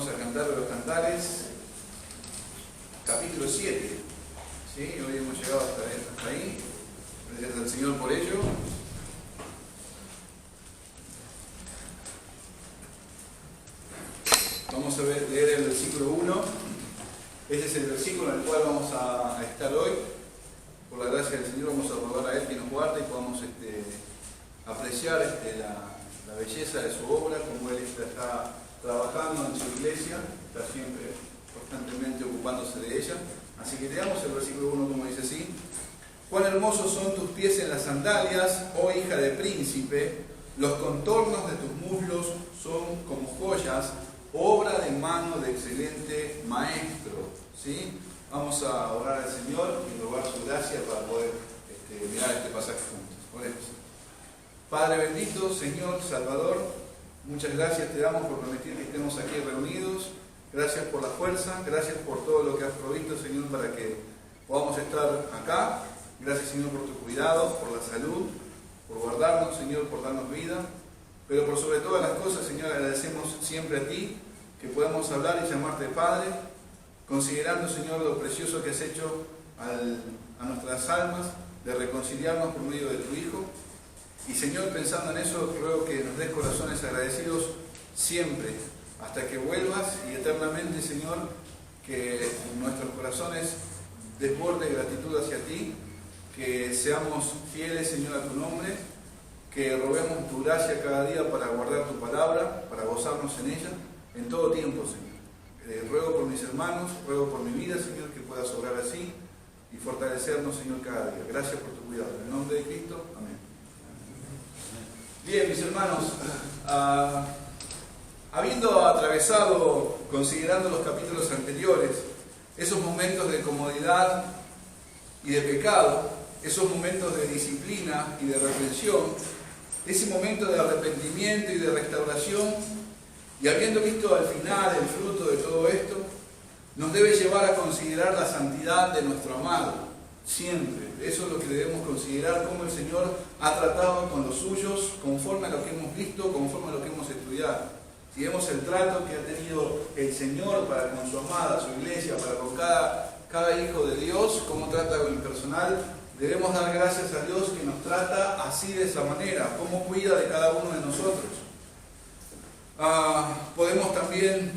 Vamos a cantar de los cantares, capítulo 7. ¿Sí? Hoy hemos llegado hasta ahí. Gracias al Señor por ello. Vamos a leer el versículo 1. Este es el versículo en el cual vamos a estar hoy. Por la gracia del Señor vamos a rogar a Él que nos guarde y podamos apreciar la belleza de su obra, como Él está trabajando en su iglesia, está siempre constantemente ocupándose de ella. Así que leamos el versículo 1 como dice así: cuán hermosos son tus pies en las sandalias, oh hija de príncipe, los contornos de tus muslos son como joyas, obra de mano de excelente maestro. ¿Sí? Vamos a orar al Señor y rogar su gracia para poder mirar este pasaje juntos. Oremos. Padre bendito, Señor, Salvador, muchas gracias te damos por permitir que estemos aquí reunidos. Gracias por la fuerza, gracias por todo lo que has provisto, Señor, para que podamos estar acá. Gracias, Señor, por tu cuidado, por la salud, por guardarnos, Señor, por darnos vida. Pero por sobre todas las cosas, Señor, agradecemos siempre a ti que podamos hablar y llamarte Padre, considerando, Señor, lo precioso que has hecho a nuestras almas, de reconciliarnos por medio de tu Hijo. Y, Señor, pensando en eso, ruego que nos des corazones agradecidos siempre, hasta que vuelvas, y eternamente, Señor, que nuestros corazones desborden gratitud hacia ti, que seamos fieles, Señor, a tu nombre, que roguemos tu gracia cada día para guardar tu palabra, para gozarnos en ella, en todo tiempo, Señor. Ruego por mis hermanos, ruego por mi vida, Señor, que puedas obrar así y fortalecernos, Señor, cada día. Gracias por tu cuidado. En el nombre de Cristo, amén. Bien, mis hermanos, habiendo atravesado, considerando los capítulos anteriores, esos momentos de comodidad y de pecado, esos momentos de disciplina y de reprensión, ese momento de arrepentimiento y de restauración, y habiendo visto al final el fruto de todo esto, nos debe llevar a considerar la santidad de nuestro amado, siempre. Eso es lo que debemos considerar, cómo el Señor ha tratado con los suyos, conforme a lo que hemos visto, conforme a lo que hemos estudiado. Si vemos el trato que ha tenido el Señor para con su amada, su iglesia, para con cada hijo de Dios, cómo trata con el personal, debemos dar gracias a Dios que nos trata así, de esa manera, cómo cuida de cada uno de nosotros. Podemos también,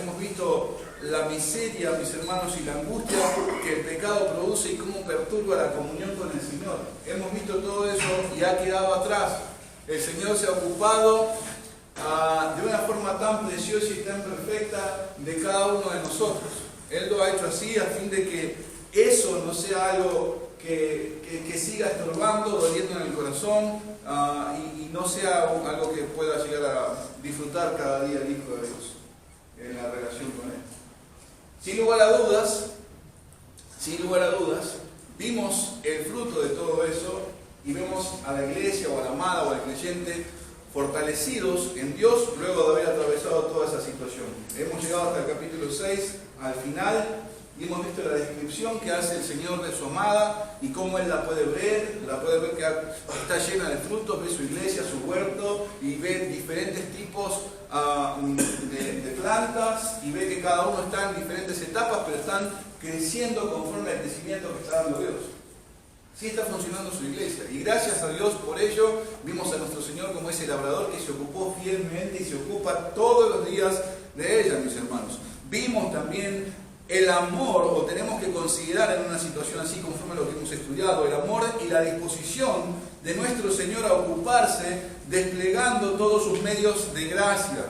hemos visto la miseria, mis hermanos, y la angustia que el pecado produce y cómo perturba la comunión con el Señor. Hemos visto todo eso y ha quedado atrás. El Señor se ha ocupado de una forma tan preciosa y tan perfecta de cada uno de nosotros. Él lo ha hecho así a fin de que eso no sea algo que siga estorbando, doliendo en el corazón, y no sea algo que pueda llegar a disfrutar cada día el Hijo de Dios en la relación con Él. Sin lugar a dudas, vimos el fruto de todo eso y vemos a la iglesia o a la amada o al creyente fortalecidos en Dios luego de haber atravesado toda esa situación. Hemos llegado hasta el capítulo 6, al final, y hemos visto la descripción que hace el Señor de su amada y cómo Él la puede ver que está llena de frutos, ve su iglesia, su huerto, y ve diferentes tipos de plantas, y ve que cada uno está en diferentes etapas, pero están creciendo conforme al crecimiento que está dando Dios. Sí está funcionando su iglesia, y gracias a Dios por ello. Vimos a nuestro Señor como ese labrador que se ocupó fielmente y se ocupa todos los días de ella, mis hermanos. Vimos también el amor, o tenemos que considerar en una situación así, conforme a lo que hemos estudiado, el amor y la disposición de nuestro Señor a ocuparse, desplegando todos sus medios de gracia.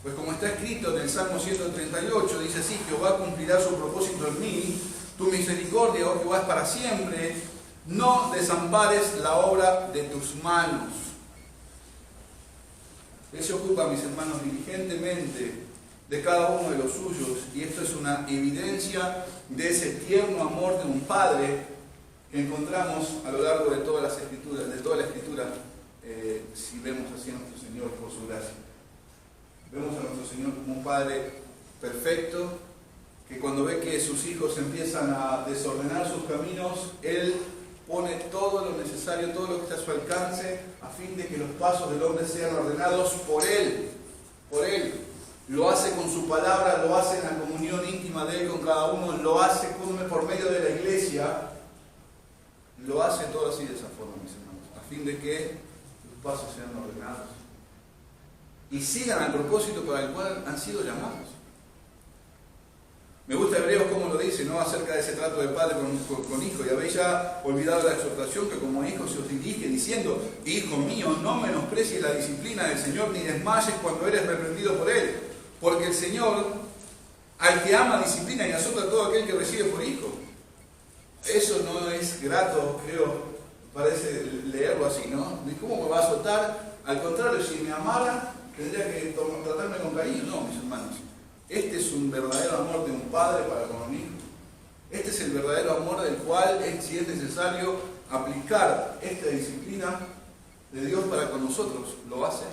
Pues como está escrito en el Salmo 138, dice así: Jehová cumplirá su propósito en mí, tu misericordia, oh Jehová, es para siempre, no desampares la obra de tus manos. Él se ocupa, mis hermanos, diligentemente de cada uno de los suyos, y esto es una evidencia de ese tierno amor de un padre que encontramos a lo largo de todas las escrituras, de toda la escritura, si vemos así a nuestro Señor por su gracia. Vemos a nuestro Señor como un padre perfecto, que cuando ve que sus hijos empiezan a desordenar sus caminos, Él pone todo lo necesario, todo lo que está a su alcance, a fin de que los pasos del hombre sean ordenados por Él. lo hace con su palabra, lo hace en la comunión íntima de Él con cada uno, lo hace por medio de la iglesia, lo hace todo así de esa forma, mis hermanos, a fin de que los pasos sean ordenados y sigan al propósito para el cual han sido llamados. Me gusta Hebreos cómo lo dice, ¿no? Acerca de ese trato de padre con hijo. Y habéis ya olvidado la exhortación que como hijo se os dirige, diciendo: hijo mío, no menosprecies la disciplina del Señor, ni desmayes cuando eres reprendido por Él. Porque el Señor, al que ama, disciplina y azota a todo aquel que recibe por hijo. Eso no es grato, creo, parece leerlo así, ¿no? ¿Cómo me va a azotar? Al contrario, si me amara, tendría que tratarme con cariño. No, mis hermanos. Este es un verdadero amor de un padre para con un hijo. Este es el verdadero amor del cual, si es necesario aplicar esta disciplina de Dios para con nosotros, lo hace.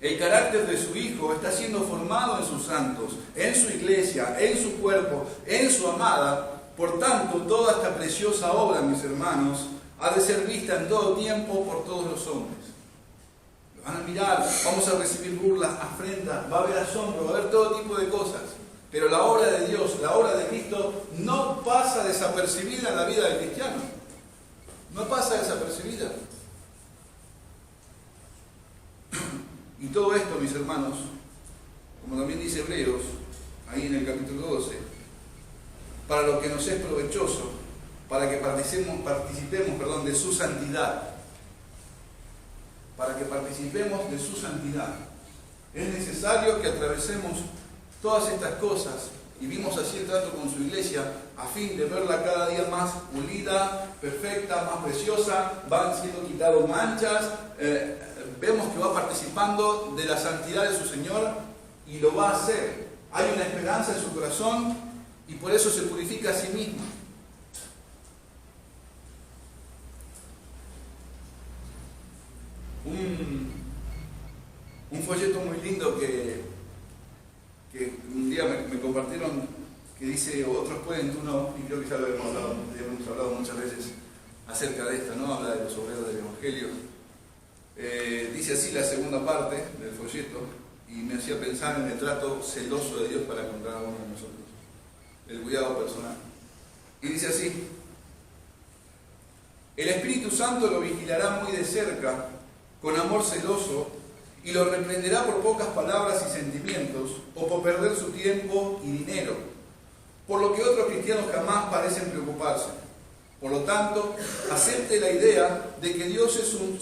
El carácter de su Hijo está siendo formado en sus santos, en su iglesia, en su cuerpo, en su amada. Por tanto, toda esta preciosa obra, mis hermanos, ha de ser vista en todo tiempo por todos los hombres. Van a mirar, vamos a recibir burlas, afrentas, va a haber asombro, va a haber todo tipo de cosas. Pero la obra de Dios, la obra de Cristo, no pasa desapercibida en la vida del cristiano. No pasa desapercibida. Y todo esto, mis hermanos, como también dice Hebreos, ahí en el capítulo 12, para lo que nos es provechoso, para que participemos de su santidad. Para que participemos de su santidad. Es necesario que atravesemos todas estas cosas y vimos así el trato con su iglesia a fin de verla cada día más pulida, perfecta, más preciosa, van siendo quitadas manchas, vemos que va participando de la santidad de su Señor y lo va a hacer. Hay una esperanza en su corazón y por eso se purifica a sí mismo. Un folleto muy lindo que un día me compartieron, que dice: otros pueden, tú no, y creo que ya lo hemos hablado muchas veces acerca de esto, ¿no? Habla de los obreros del Evangelio. Dice así la segunda parte del folleto, y me hacía pensar en el trato celoso de Dios para con cada uno de nosotros, el cuidado personal. Y dice así: el Espíritu Santo lo vigilará muy de cerca, con amor celoso, y lo reprenderá por pocas palabras y sentimientos, o por perder su tiempo y dinero, por lo que otros cristianos jamás parecen preocuparse. Por lo tanto, acepte la idea de que Dios es un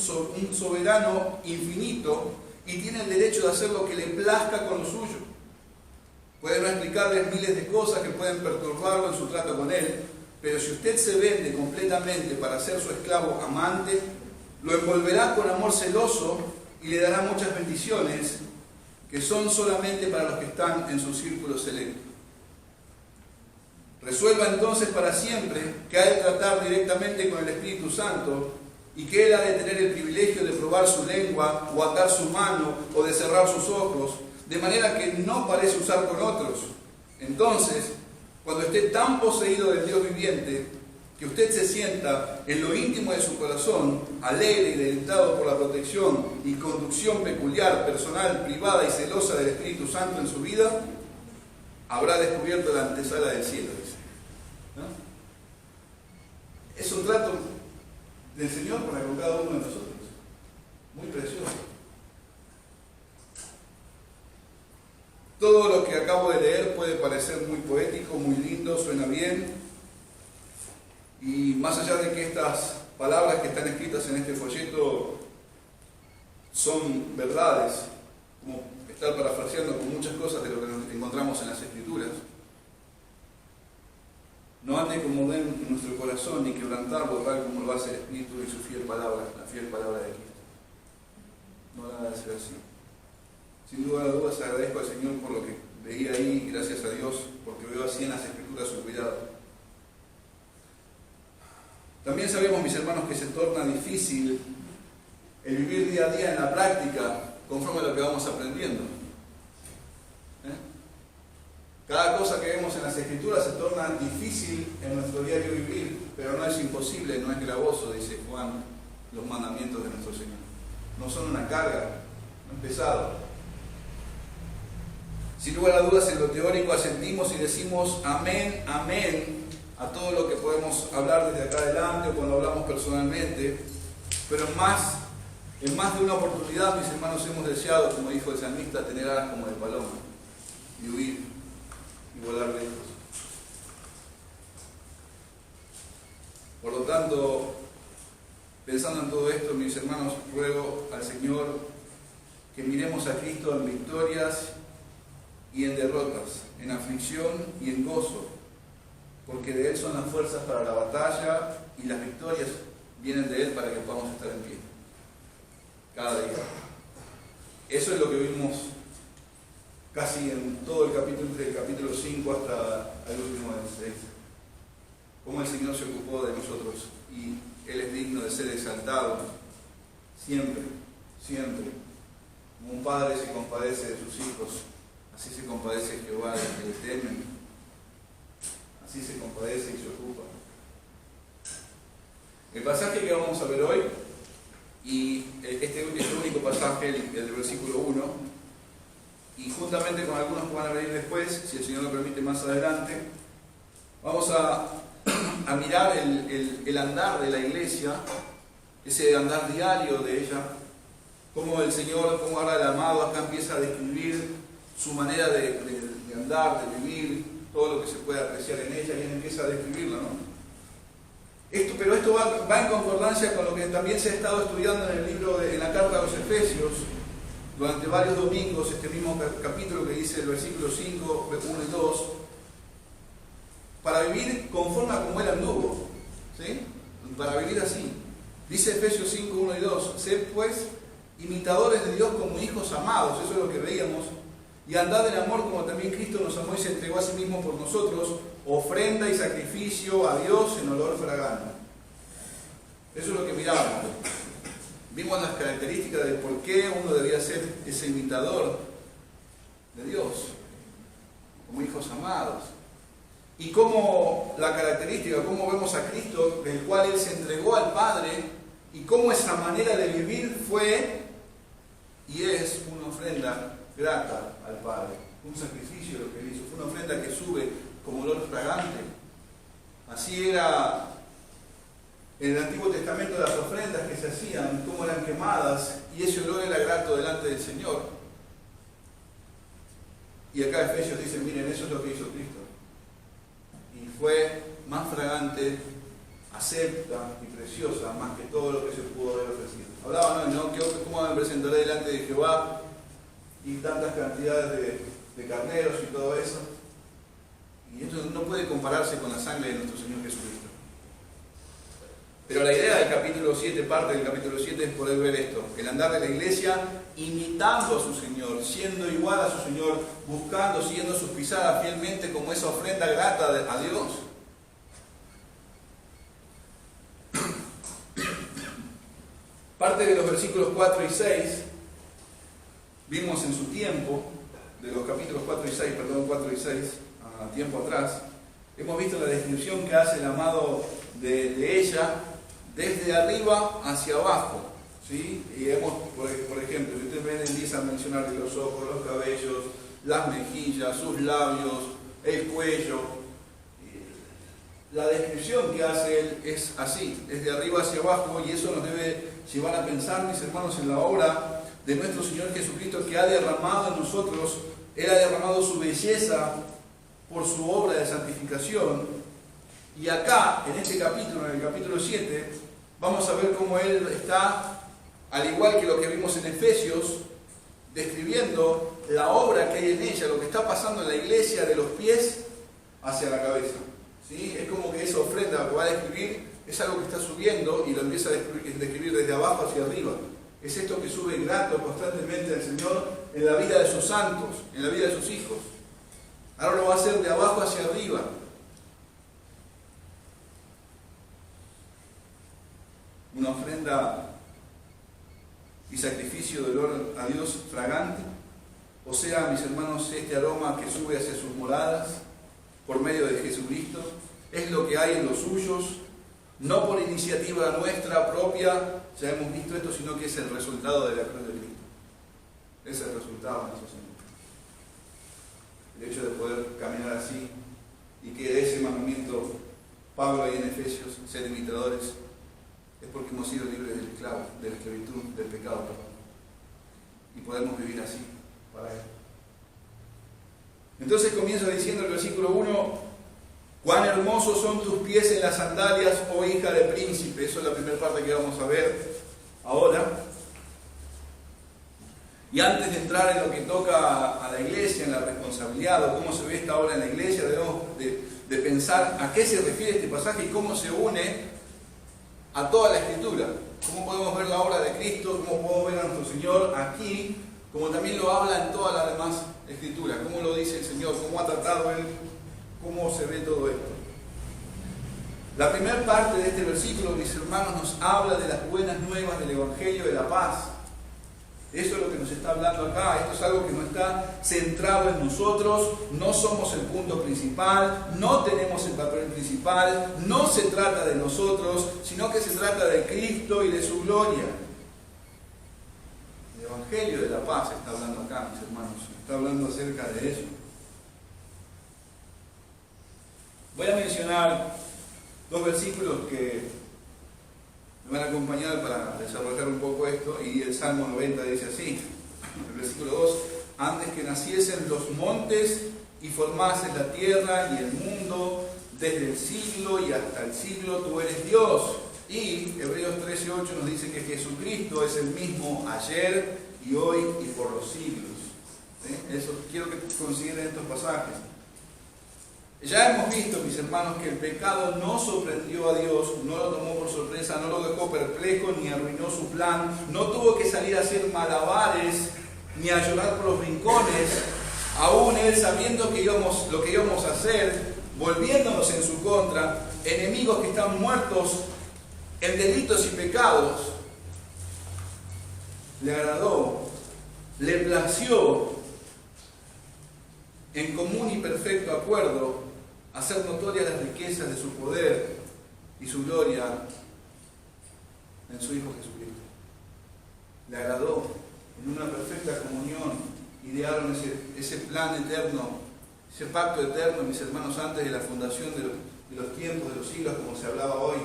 soberano infinito y tiene el derecho de hacer lo que le plazca con lo suyo. Puede no explicarles miles de cosas que pueden perturbarlo en su trato con Él, pero si usted se vende completamente para ser su esclavo amante, lo envolverá con amor celoso y le dará muchas bendiciones que son solamente para los que están en su círculo selecto. Resuelva entonces para siempre que ha de tratar directamente con el Espíritu Santo y que Él ha de tener el privilegio de probar su lengua o atar su mano o de cerrar sus ojos, de manera que no parece usar con otros. Entonces, cuando esté tan poseído del Dios viviente, que usted se sienta en lo íntimo de su corazón, alegre y deleitado por la protección y conducción peculiar, personal, privada y celosa del Espíritu Santo en su vida, habrá descubierto la antesala del cielo, dice. ¿No? Es un trato del Señor para con cada uno de nosotros. Muy precioso. Todo lo que acabo de leer puede parecer muy poético, muy lindo, suena bien. Y más allá de que estas palabras que están escritas en este folleto son verdades, como estar parafraseando con muchas cosas de lo que nos encontramos en las Escrituras, no ande como ven nuestro corazón ni quebrantarlo tal como lo hace el Espíritu y su fiel palabra, la fiel palabra de Cristo. No nada de ser así. Sin duda de dudas agradezco al Señor por lo que veía ahí, y gracias a Dios porque veo así en las Escrituras su cuidado. También sabemos, mis hermanos, que se torna difícil el vivir día a día en la práctica conforme a lo que vamos aprendiendo. Cada cosa que vemos en las Escrituras se torna difícil en nuestro diario vivir, pero no es imposible, no es gravoso, dice Juan, los mandamientos de nuestro Señor. No son una carga, no es pesado. Sin lugar a dudas, en lo teórico asentimos y decimos amén, amén a todo lo que podemos hablar desde acá adelante o cuando hablamos personalmente, pero en más de una oportunidad, mis hermanos, hemos deseado, como dijo el salmista, tener alas como de paloma y huir y volar lejos. Por lo tanto, pensando en todo esto, mis hermanos, ruego al Señor que miremos a Cristo en victorias y en derrotas, en aflicción y en gozo, porque de Él son las fuerzas para la batalla y las victorias vienen de Él para que podamos estar en pie cada día. Eso es lo que vimos casi en todo el capítulo, entre el capítulo 5 hasta el último del 6. Cómo el Señor se ocupó de nosotros y Él es digno de ser exaltado siempre, siempre. Como un padre se compadece de sus hijos, así se compadece Jehová de los que le temen, así se compadece y se ocupa. El pasaje que vamos a ver hoy, y este es el único pasaje, el del versículo 1, y juntamente con algunos que van a venir después, si el Señor lo permite más adelante, vamos a mirar el andar de la iglesia, ese andar diario de ella, cómo el Señor, cómo ahora el amado acá empieza a describir su manera de andar, de vivir, todo lo que se puede apreciar en ella, y Él empieza a describirla, ¿no? Pero esto va en concordancia con lo que también se ha estado estudiando en el libro, en la carta a los Efesios, durante varios domingos, este mismo capítulo que dice el versículo 5, 1 y 2, para vivir conforme a como Él anduvo, ¿sí? Para vivir así. Dice Efesios 5, 1 y 2, sed pues imitadores de Dios como hijos amados, eso es lo que veíamos, y andad en amor como también Cristo nos amó y se entregó a sí mismo por nosotros, ofrenda y sacrificio a Dios en olor fragante. Eso es lo que mirábamos. Vimos las características de por qué uno debería ser ese imitador de Dios, como hijos amados. Y cómo la característica, cómo vemos a Cristo, del cual Él se entregó al Padre, y cómo esa manera de vivir fue y es una ofrenda grata al Padre, un sacrificio lo que Él hizo, fue una ofrenda que sube como olor fragante. Así era en el Antiguo Testamento las ofrendas que se hacían, cómo eran quemadas, y ese olor era grato delante del Señor. Y acá Efesios dice, miren, eso es lo que hizo Cristo. Y fue más fragante, acepta y preciosa, más que todo lo que se pudo haber ofrecido. Hablaban, ¿no? ¿Cómo me presentaré delante de Jehová? Y tantas cantidades de carneros y todo eso. Y esto no puede compararse con la sangre de nuestro Señor Jesucristo. Pero la idea del capítulo 7, parte del capítulo 7, es poder ver esto: el andar de la iglesia imitando a su Señor, siendo igual a su Señor, buscando, siguiendo sus pisadas fielmente como esa ofrenda grata a Dios. Parte de los versículos 4 y 6 vimos en su tiempo, de los capítulos 4 y 6, a tiempo atrás, hemos visto la descripción que hace el amado de ella desde arriba hacia abajo, ¿sí? Y hemos, por ejemplo, si ustedes ven, empieza a mencionar los ojos, los cabellos, las mejillas, sus labios, el cuello. La descripción que hace él es así, es de arriba hacia abajo, y eso nos debe llevar a pensar, mis hermanos, en la obra de nuestro Señor Jesucristo, que ha derramado en nosotros. Él ha derramado su belleza por su obra de santificación. Y acá, en este capítulo, en el capítulo 7, vamos a ver cómo Él está, al igual que lo que vimos en Efesios, describiendo la obra que hay en ella, lo que está pasando en la iglesia, de los pies hacia la cabeza. ¿Sí? Es como que esa ofrenda que va a describir es algo que está subiendo y lo empieza a describir desde abajo hacia arriba. Es esto que sube grato constantemente al Señor en la vida de sus santos, en la vida de sus hijos. Ahora lo va a hacer de abajo hacia arriba. Una ofrenda y sacrificio de olor a Dios fragante. O sea, mis hermanos, este aroma que sube hacia sus moradas por medio de Jesucristo es lo que hay en los suyos, no por iniciativa nuestra propia, ya hemos visto esto, sino que es el resultado de la cruz de Cristo. Es el resultado de nuestro Señor. el hecho de poder caminar así, y que de ese mandamiento Pablo ahí en Efesios, ser imitadores, es porque hemos sido libres del esclavo, de la esclavitud, del pecado, perdón. Y podemos vivir así para Él. Entonces comienza diciendo el versículo 1: cuán hermosos son tus pies en las sandalias, oh hija de príncipe. Eso es la primera parte que vamos a ver ahora. Y antes de entrar en lo que toca a la iglesia, en la responsabilidad, o cómo se ve esta obra en la iglesia, debemos de pensar a qué se refiere este pasaje y cómo se une a toda la Escritura. Cómo podemos ver la obra de Cristo, cómo podemos ver a nuestro Señor aquí, como también lo habla en todas las demás Escrituras. Cómo lo dice el Señor, cómo ha tratado Él, cómo se ve todo esto. La primera parte de este versículo, mis hermanos, nos habla de las buenas nuevas del Evangelio de la paz. Eso es lo que nos está hablando acá. Esto es algo que no está centrado en nosotros. No somos el punto principal, no tenemos el papel principal, no se trata de nosotros, sino que se trata de Cristo y de su gloria. El Evangelio de la paz está hablando acá, mis hermanos. Está hablando acerca de eso. Voy a mencionar dos versículos que me van a acompañar para desarrollar un poco esto, y el Salmo 90 dice así, el versículo 2: antes que naciesen los montes y formases la tierra y el mundo, desde el siglo y hasta el siglo tú eres Dios. Y Hebreos 13:8 nos dice que Jesucristo es el mismo ayer y hoy y por los siglos. ¿Sí? Eso quiero que consideren estos pasajes. Ya hemos visto, mis hermanos, que el pecado no sorprendió a Dios, no lo tomó por sorpresa, no lo dejó perplejo, ni arruinó su plan, no tuvo que salir a hacer malabares, ni a llorar por los rincones, aún Él sabiendo lo que íbamos a hacer, volviéndonos en su contra, enemigos que están muertos en delitos y pecados. Le agradó, le plació, en común y perfecto acuerdo, hacer notorias las riquezas de su poder y su gloria en su Hijo Jesucristo. Le agradó, en una perfecta comunión, idearon ese plan eterno, ese pacto eterno, mis hermanos, antes de la fundación de los tiempos, de los siglos, como se hablaba hoy.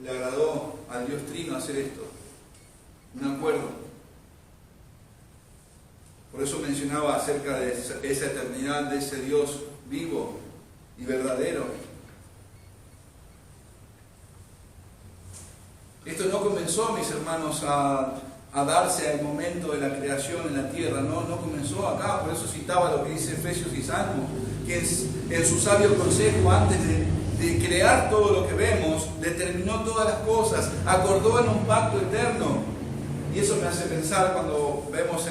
Le agradó al Dios Trino hacer esto, un acuerdo. Por eso mencionaba acerca de esa eternidad, de ese Dios vivo y verdadero. Esto no comenzó, mis hermanos, a darse al momento de la creación en la tierra, no comenzó acá. Por eso citaba lo que dice Efesios y Salmos, que en su sabio consejo, antes de crear todo lo que vemos, determinó todas las cosas, acordó en un pacto eterno. Y eso me hace pensar cuando vemos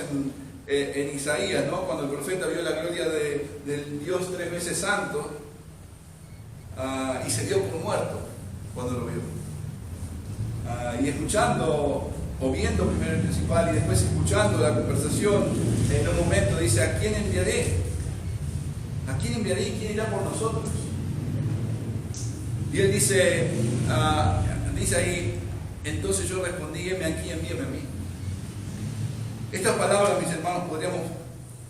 en Isaías, ¿no? Cuando el profeta vio la gloria del Dios tres veces santo, y se dio por muerto cuando lo vio. Y escuchando, o viendo primero el principal y después escuchando la conversación, en un momento dice: ¿a quién enviaré? ¿A quién enviaré y quién irá por nosotros? Y él dice ahí: entonces yo respondí, heme aquí, envíame a mí. Estas palabras, mis hermanos, podríamos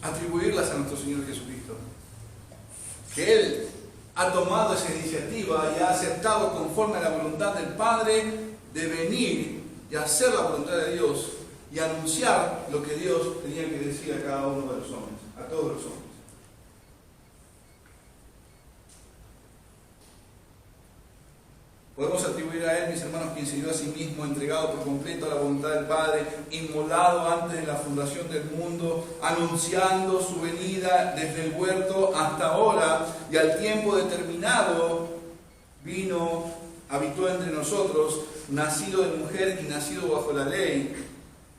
atribuirlas a nuestro Señor Jesucristo. Que Él ha tomado esa iniciativa y ha aceptado, conforme a la voluntad del Padre, de venir y hacer la voluntad de Dios y anunciar lo que Dios tenía que decir a cada uno de los hombres, a todos los hombres. Podemos atribuir a Él, mis hermanos, quien se dio a sí mismo, entregado por completo a la voluntad del Padre, inmolado antes de la fundación del mundo, anunciando su venida desde el huerto hasta ahora, y al tiempo determinado vino, habitó entre nosotros, nacido de mujer y nacido bajo la ley,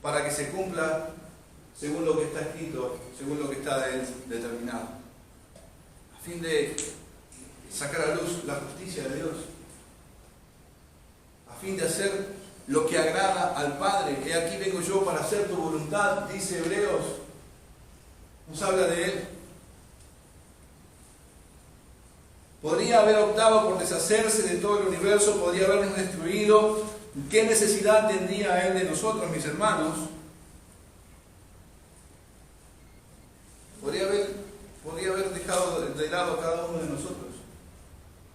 para que se cumpla según lo que está escrito, según lo que está de Él determinado, a fin de sacar a luz la justicia de Dios, a fin de hacer lo que agrada al Padre. Que aquí vengo yo para hacer tu voluntad, dice Hebreos. Nos habla de Él. Podría haber optado por deshacerse de todo el universo, podría habernos destruido. ¿Qué necesidad tendría Él de nosotros, mis hermanos? Podría haber dejado revelado a cada uno de nosotros.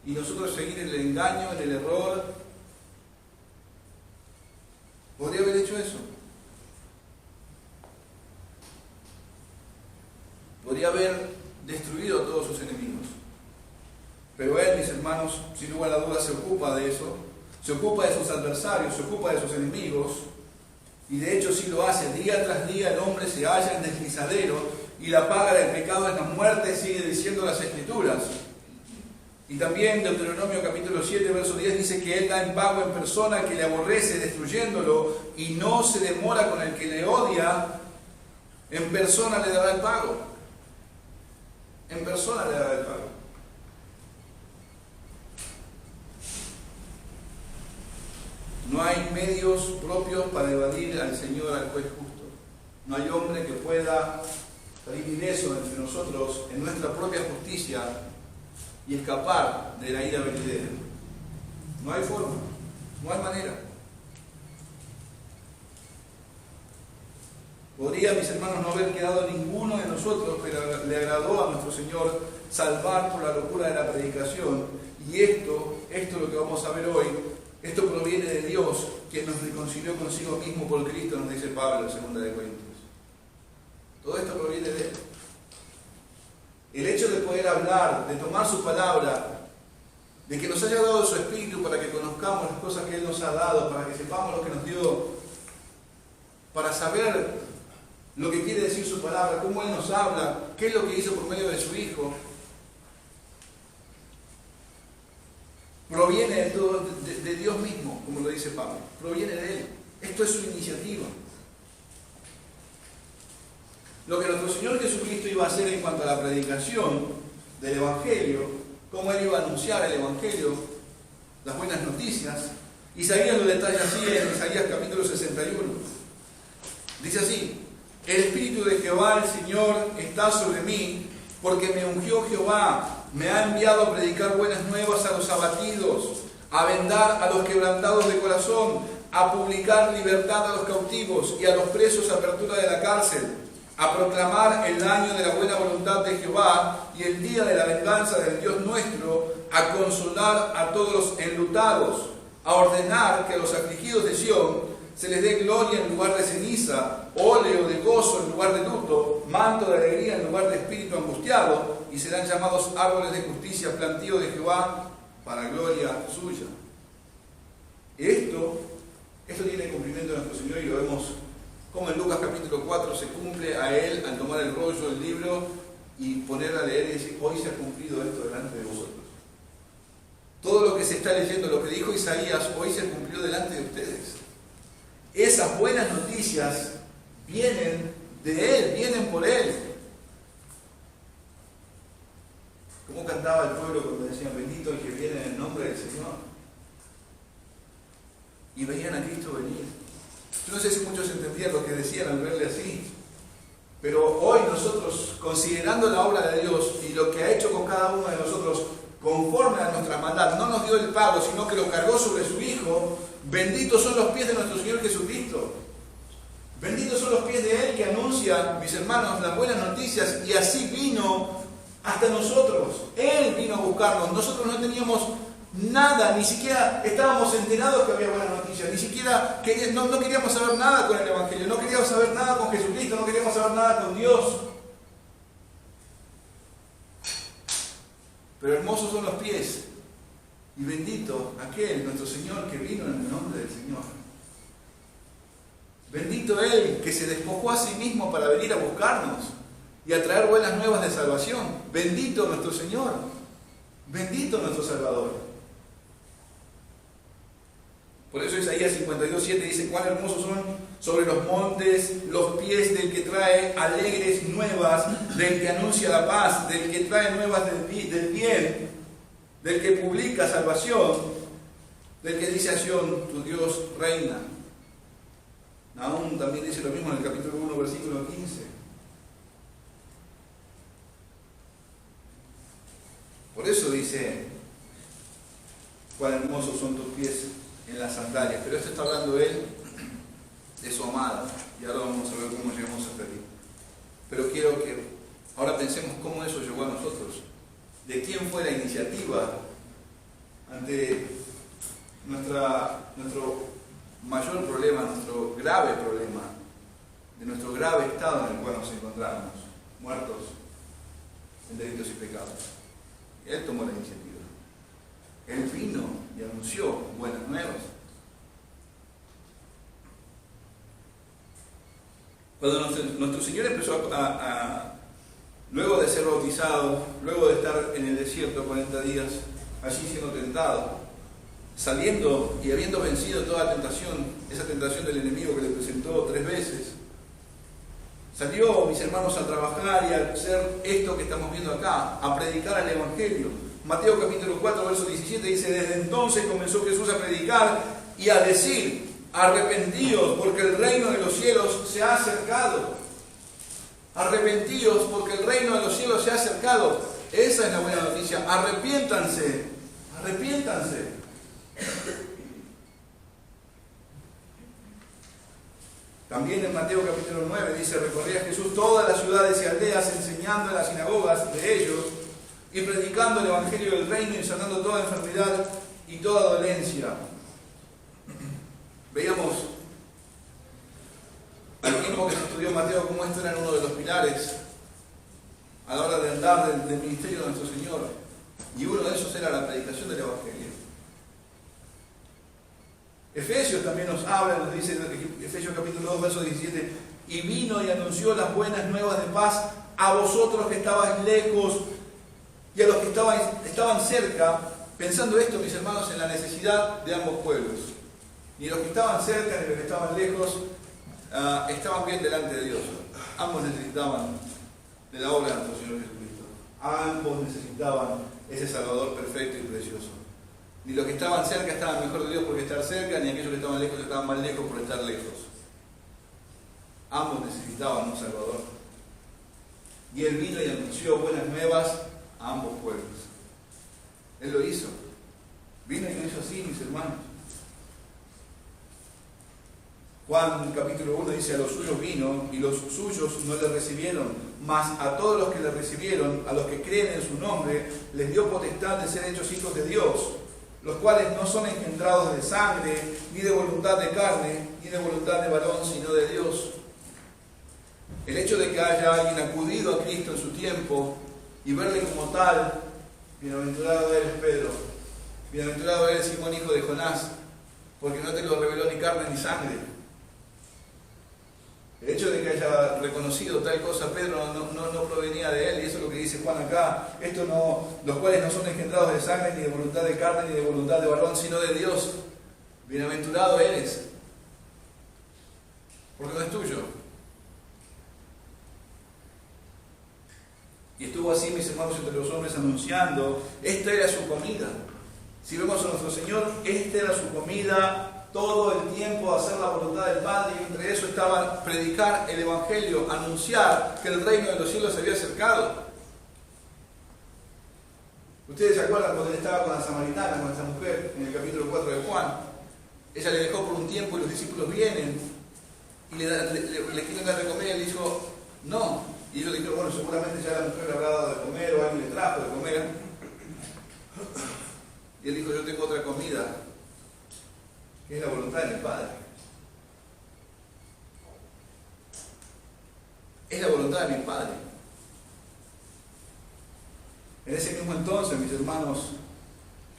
Y nosotros seguir en el engaño, en el error. ¿Podría haber hecho eso? Podría haber destruido a todos sus enemigos. Pero Él, mis hermanos, sin lugar a dudas se ocupa de eso. Se ocupa de sus adversarios, se ocupa de sus enemigos. Y de hecho sí lo hace. Día tras día el hombre se halla en deslizadero y la paga del pecado es la muerte, sigue diciendo las Escrituras. Y también Deuteronomio capítulo 7, verso 10 dice que Él da en pago en persona al que le aborrece, destruyéndolo, y no se demora con el que le odia, en persona le dará el pago. En persona le dará el pago. No hay medios propios para evadir al Señor, al juez justo. No hay hombre que pueda salir ileso entre nosotros en nuestra propia justicia y escapar de la ira venidera. No hay forma, no hay manera. Podría, mis hermanos, no haber quedado ninguno de nosotros, pero le agradó a nuestro Señor salvar por la locura de la predicación. Y esto es lo que vamos a ver hoy. Esto proviene de Dios, quien nos reconcilió consigo mismo por Cristo, nos dice Pablo en 2 Corintios. Todo esto proviene de Él. El hecho de poder hablar, de tomar su palabra, de que nos haya dado su Espíritu para que conozcamos las cosas que Él nos ha dado, para que sepamos lo que nos dio, para saber lo que quiere decir su palabra, cómo Él nos habla, qué es lo que hizo por medio de su Hijo, proviene de todo, de Dios mismo, como lo dice Pablo, proviene de Él. Esto es su iniciativa. Lo que nuestro Señor Jesucristo iba a hacer en cuanto a la predicación del Evangelio, cómo Él iba a anunciar el Evangelio, las buenas noticias, Isaías lo detalla así en Isaías capítulo 61. Dice así: el Espíritu de Jehová, el Señor, está sobre mí, porque me ungió Jehová. Me ha enviado a predicar buenas nuevas a los abatidos, a vendar a los quebrantados de corazón, a publicar libertad a los cautivos y a los presos apertura de la cárcel, a proclamar el año de la buena voluntad de Jehová y el día de la venganza del Dios nuestro, a consolar a todos los enlutados, a ordenar que a los afligidos de Sión se les dé gloria en lugar de ceniza, óleo de gozo en lugar de luto, manto de alegría en lugar de espíritu angustiado, y serán llamados árboles de justicia, plantío de Jehová, para gloria suya. Esto tiene cumplimiento de nuestro Señor, y lo vemos como en Lucas capítulo 4 se cumple a Él al tomar el rollo del libro y poner a leer y decir: hoy se ha cumplido esto delante de vosotros. Todo lo que se está leyendo, lo que dijo Isaías, hoy se cumplió delante de ustedes. Esas buenas noticias vienen de Él, vienen por Él. ¿Cómo cantaba el pueblo cuando decían: bendito el que viene en el nombre del Señor? Y veían a Cristo venir. Yo no sé si muchos entendían lo que decían al verle así, pero hoy nosotros, considerando la obra de Dios y lo que ha hecho con cada uno de nosotros, conforme a nuestra maldad, no nos dio el pago, sino que lo cargó sobre su Hijo. Benditos son los pies de nuestro Señor Jesucristo. Benditos son los pies de Él que anuncia, mis hermanos, las buenas noticias, y así vino hasta nosotros. Él vino a buscarnos. Nosotros no teníamos nada, ni siquiera estábamos enterados que había buenas noticias, ni siquiera no queríamos saber nada con el Evangelio, no queríamos saber nada con Jesucristo, no queríamos saber nada con Dios. Pero hermosos son los pies, y bendito aquel, nuestro Señor, que vino en el nombre del Señor. Bendito Él, que se despojó a sí mismo para venir a buscarnos y a traer buenas nuevas de salvación. Bendito nuestro Señor, bendito nuestro Salvador. Por eso Isaías 52:7 dice: cuán hermosos son sobre los montes los pies del que trae alegres nuevas, del que anuncia la paz, del que trae nuevas del bien, del que publica salvación, del que dice a Sión: tu Dios reina. Nahum también dice lo mismo en el capítulo 1, versículo 15. Por eso dice: cuán hermosos son tus pies en las sandalias. Pero esto está hablando Él de su amada, y ahora vamos a ver cómo llegamos hasta aquí. Pero quiero que ahora pensemos cómo eso llegó a nosotros. de quién fue la iniciativa ante nuestro mayor problema, nuestro grave problema, de nuestro grave estado en el cual nos encontramos, muertos en delitos y pecados. Él tomó la iniciativa. Él vino y anunció buenas nuevas. Cuando nuestro Señor empezó luego de ser bautizado, luego de estar en el desierto 40 días, allí siendo tentado, saliendo y habiendo vencido toda la tentación, esa tentación del enemigo que le presentó 3 veces, salió, mis hermanos, a trabajar y a hacer esto que estamos viendo acá, a predicar el Evangelio. Mateo capítulo 4, verso 17 dice: desde entonces comenzó Jesús a predicar y a decir: arrepentíos, porque el reino de los cielos se ha acercado. Arrepentíos, porque el reino de los cielos se ha acercado. Esa es la buena noticia. Arrepiéntanse, arrepiéntanse. También en Mateo capítulo 9 dice: recorría Jesús todas las ciudades y aldeas, enseñando en las sinagogas de ellos y predicando el evangelio del reino y sanando toda enfermedad y toda dolencia. Veíamos al tiempo que se estudió Mateo cómo esto era uno de los pilares a la hora de andar del ministerio de nuestro Señor, y uno de esos era la predicación del evangelio. Efesios también nos habla, nos dice Efesios capítulo 2, verso 17: y vino y anunció las buenas nuevas de paz a vosotros que estabais lejos y a los que estaban cerca, pensando esto, mis hermanos, en la necesidad de ambos pueblos. Ni los que estaban cerca ni los que estaban lejos estaban bien delante de Dios. Ambos necesitaban de la obra de nuestro Señor Jesucristo. Ambos necesitaban ese Salvador perfecto y precioso. Ni los que estaban cerca estaban mejor de Dios por estar cerca, ni aquellos que estaban lejos estaban más lejos por estar lejos. Ambos necesitaban un Salvador. Y Él vino y anunció buenas nuevas a ambos pueblos. Él lo hizo. Vino y lo hizo así, mis hermanos. Juan capítulo 1 dice: a los suyos vino y los suyos no le recibieron, mas a todos los que le recibieron, a los que creen en su nombre, les dio potestad de ser hechos hijos de Dios, los cuales no son engendrados de sangre, ni de voluntad de carne, ni de voluntad de varón, sino de Dios. El hecho de que haya alguien acudido a Cristo en su tiempo y verle como tal, bienaventurado eres Pedro, bienaventurado eres Simón, hijo de Jonás, porque no te lo reveló ni carne ni sangre. El hecho de que haya reconocido tal cosa Pedro no provenía de él, y eso es lo que dice Juan acá: los cuales no son engendrados de sangre, ni de voluntad de carne, ni de voluntad de varón, sino de Dios. Bienaventurado eres, porque no es tuyo. Y estuvo así, mis hermanos, entre los hombres anunciando. Esta era su comida. Si vemos a nuestro Señor, esta era su comida todo el tiempo, hacer la voluntad del Padre, y entre eso estaba predicar el Evangelio, anunciar que el reino de los cielos se había acercado. Ustedes se acuerdan cuando él estaba con la samaritana, con esa mujer, en el capítulo 4 de Juan. Ella le dejó por un tiempo y los discípulos vienen y le quieren dar de comer, y él dijo no. Y ellos dijeron: bueno, seguramente ya la mujer le habrá dado de comer o alguien le trajo de comer. Y él dijo: yo tengo otra comida, que es la voluntad de mi Padre. Es la voluntad de mi Padre. En ese mismo entonces, mis hermanos,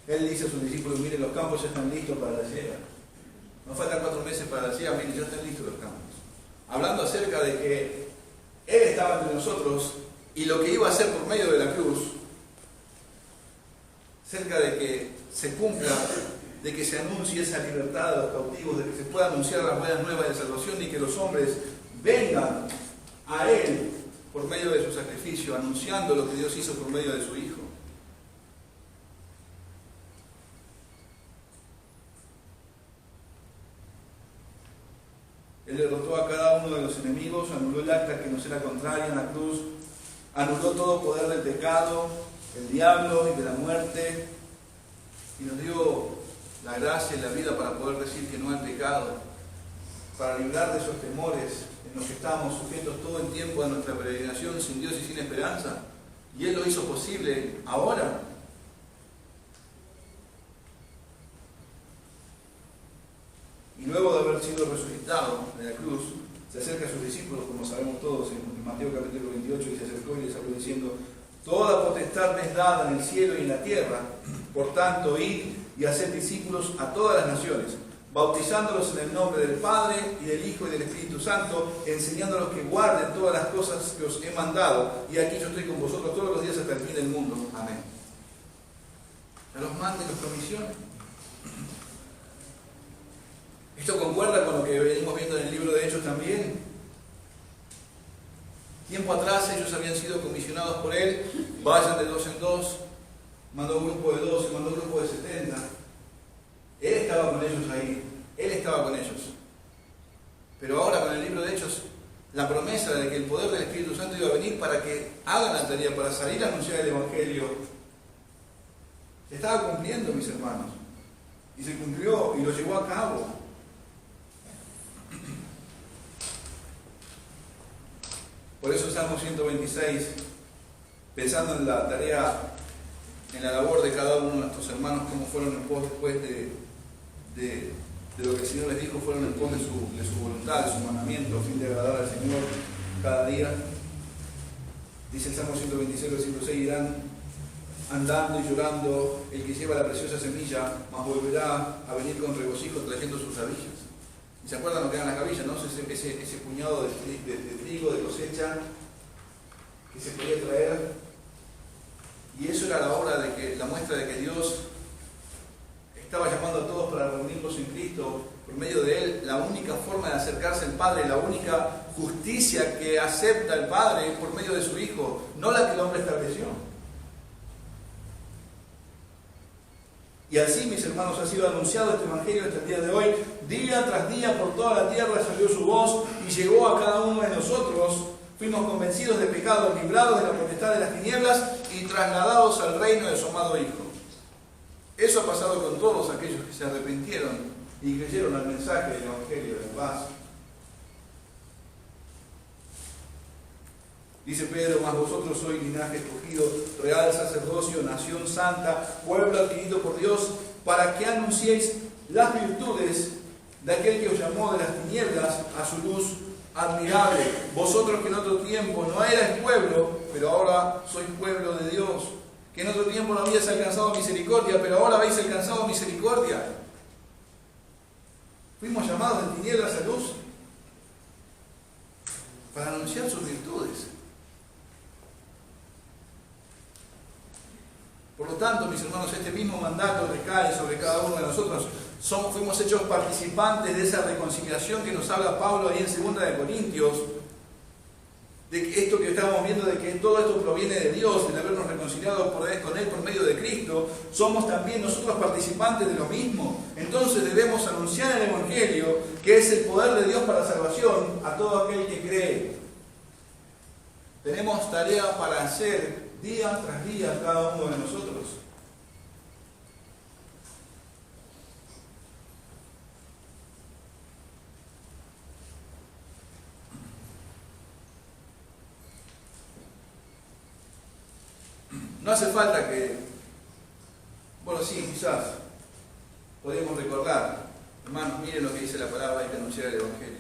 él dice a sus discípulos: miren, los campos ya están listos para la siega. No faltan 4 meses para la siega, miren, ya están listos los campos. Hablando acerca de que Él estaba entre nosotros y lo que iba a hacer por medio de la cruz, cerca de que se cumpla, de que se anuncie esa libertad de los cautivos, de que se pueda anunciar las buenas nuevas de salvación y que los hombres vengan a Él por medio de su sacrificio, anunciando lo que Dios hizo por medio de su Hijo. Él derrotó a cada uno de los enemigos, anuló el acta que nos era contraria en la cruz, anuló todo poder del pecado, del diablo y de la muerte, y nos dio la gracia y la vida para poder decir que no hay pecado, para librar de esos temores en los que estábamos sujetos todo el tiempo a nuestra peregrinación sin Dios y sin esperanza. Y Él lo hizo posible ahora. Y luego de haber sido resucitado de la cruz, se acerca a sus discípulos, como sabemos todos, en Mateo capítulo 28, y se acercó y les habló diciendo: toda potestad me es dada en el cielo y en la tierra, por tanto, id y haced discípulos a todas las naciones, bautizándolos en el nombre del Padre, y del Hijo, y del Espíritu Santo, enseñándolos que guarden todas las cosas que os he mandado, y aquí yo estoy con vosotros todos los días hasta el fin del mundo. Amén. Ya los manda y los promisiona. Esto concuerda con lo que venimos viendo en el libro de Hechos también. Tiempo atrás ellos habían sido comisionados por Él: vayan de 2 en 2, mandó un grupo de 12, mandó un grupo de 70. Él estaba con ellos ahí, Él estaba con ellos. Pero ahora con el libro de Hechos, la promesa de que el poder del Espíritu Santo iba a venir para que hagan la tarea, para salir a anunciar el Evangelio, se estaba cumpliendo, mis hermanos. Y se cumplió y lo llevó a cabo. Por eso Salmo 126, pensando en la tarea, en la labor de cada uno de nuestros hermanos, cómo fueron en pos después de lo que el Señor les dijo, fueron en pos de su voluntad, de su mandamiento, a fin de agradar al Señor cada día. Dice el Salmo 126, versículo 6, irán andando y llorando el que lleva la preciosa semilla, mas volverá a venir con regocijo trayendo sus gavillas. ¿Y se acuerdan lo que eran las gavillas, no? Ese puñado de trigo, de cosecha que se podía traer. Y eso era la muestra de que Dios estaba llamando a todos para reunirnos en Cristo, por medio de Él. La única forma de acercarse al Padre, la única justicia que acepta el Padre es por medio de su Hijo, no la que el hombre estableció. Y así, mis hermanos, ha sido anunciado este Evangelio hasta el día de hoy. Día tras día por toda la tierra salió su voz y llegó a cada uno de nosotros. Fuimos convencidos de pecado, librados de la potestad de las tinieblas y trasladados al reino de su amado Hijo. Eso ha pasado con todos aquellos que se arrepintieron y creyeron al mensaje del Evangelio de paz. Dice Pedro: mas vosotros sois linaje escogido, real sacerdocio, nación santa, pueblo adquirido por Dios, para que anunciéis las virtudes de aquel que os llamó de las tinieblas a su luz admirable. Vosotros que en otro tiempo no erais pueblo, pero ahora sois pueblo de Dios. Que en otro tiempo no habíais alcanzado misericordia, pero ahora habéis alcanzado misericordia. Fuimos llamados de tinieblas a luz para anunciar sus virtudes. Por lo tanto, mis hermanos, este mismo mandato recae sobre cada uno de nosotros. Fuimos hechos participantes de esa reconciliación que nos habla Pablo ahí en 2 de Corintios, de que esto que estamos viendo, de que todo esto proviene de Dios, de habernos reconciliado con Él por medio de Cristo. Somos también nosotros participantes de lo mismo. Entonces debemos anunciar el Evangelio, que es el poder de Dios para salvación a todo aquel que cree. Tenemos tarea para hacer día tras día cada uno de nosotros. No hace falta que, bueno, sí, quizás podemos recordar, hermanos, miren lo que dice la palabra, hay que anunciar el Evangelio.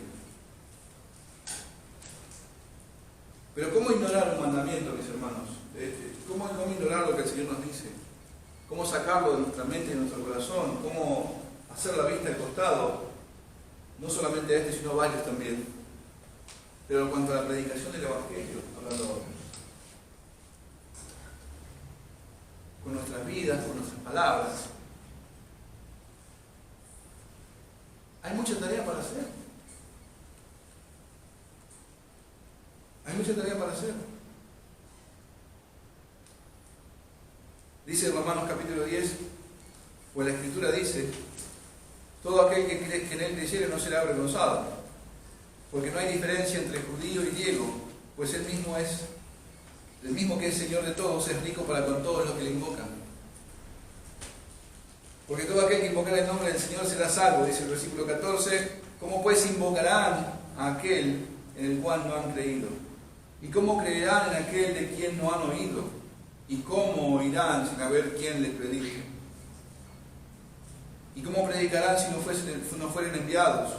Pero ¿cómo ignorar un mandamiento, mis hermanos? ¿Cómo ignorar lo que el Señor nos dice? ¿Cómo sacarlo de nuestra mente y de nuestro corazón? ¿Cómo hacer la vista al costado? No solamente a este, sino a varios también. Pero en cuanto a la predicación del Evangelio, hablando ahora, con nuestras vidas, con nuestras palabras, hay mucha tarea para hacer. Hay mucha tarea para hacer. Dice Romanos capítulo 10, pues la Escritura dice: todo aquel que en Él creyere no será avergonzado, porque no hay diferencia entre judío y griego, pues Él mismo es el mismo que es Señor de todos, es rico para con todos los que le invocan. Porque todo aquel que invocará el nombre del Señor será salvo, dice el versículo 14. ¿Cómo pues invocarán a aquel en el cual no han creído? ¿Y cómo creerán en aquel de quien no han oído? ¿Y cómo irán sin haber quien les predique? ¿Y cómo predicarán si no fueren enviados?